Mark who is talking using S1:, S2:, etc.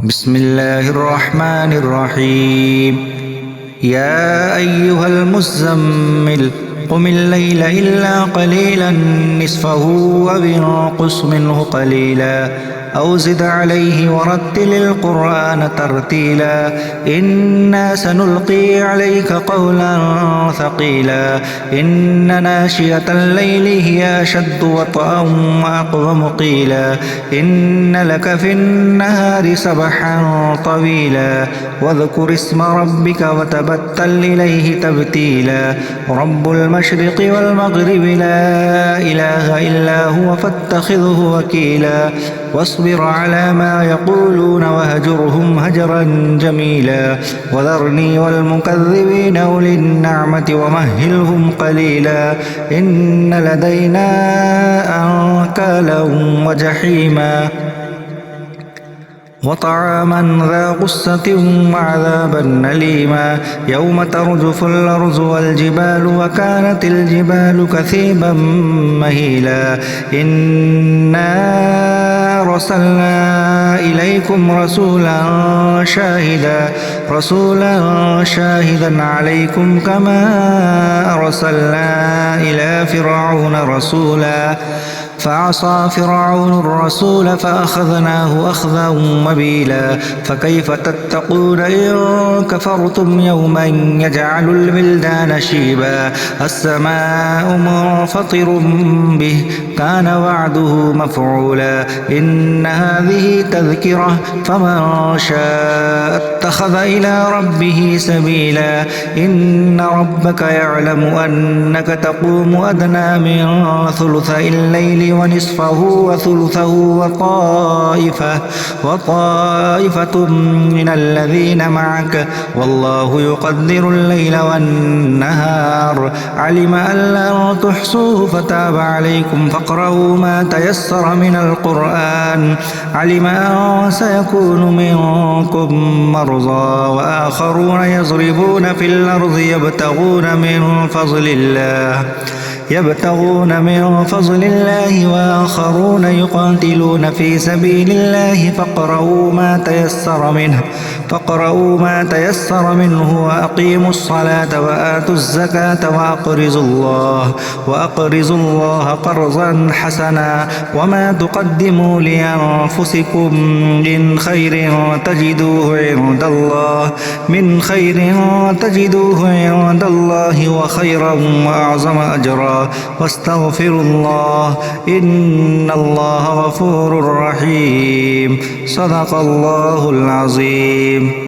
S1: بسم الله الرحمن الرحيم. يا أيها المزمل قم الليل إلا قليلا نصفه أو انقص منه قليلا أو زد عليه ورتل القرآن ترتيلا إنا سنلقي عليك قولا ثقيلا إن ناشئة الليل هي أشد وطئا وأقوم قيلا إن لك في النهار سبحا طويلا واذكر اسم ربك وتبتل إليه تبتيلا رب المشرق والمغرب لا إله إلا هو فاتخذه وكيلا واصبر على ما يقولون وهجرهم هجرا جميلا وذرني والمكذبين أولي النعمة ومهلهم قليلا إن لدينا أنكالا وجحيما وطعاما ذا غصة وعذابا أليما يوم ترجف الأرض والجبال وكانت الجبال كثيبا مهيلا إنا أرسلنا إليكم رسولا شاهدا عليكم كما أرسلنا إلى فرعون رسولا فعصى فرعون الرسول فأخذناه أخذا وبيلا فكيف تتقون إن كفرتم يوما يجعل الولدان شيبا السماء منفطر به كان وعده مفعولا إن هذه تذكرة فمن شاء اتخذ إلى ربه سبيلا إن ربك يعلم أنك تقوم أدنى من ثلثي الليل ونصفه وثلثه وطائفة من الذين معك والله يقدر الليل والنهار علم أن لن تحصوه فتاب عليكم فاقرؤوا ما تيسر من القرآن علم أن سيكون منكم مرضى وآخرون يضربون في الأرض يبتغون من فضل الله وآخرون يقاتلون في سبيل الله فاقرؤوا ما تيسر منه وأقيموا الصلاة وآتوا الزكاة وأقرضوا الله قرضا حسنا وما تقدموا لأنفسكم من خير تجدوه عند الله وخيرا وأعظم أجرا واستغفروا الله إن الله غفور رحيم صدق الله العظيم.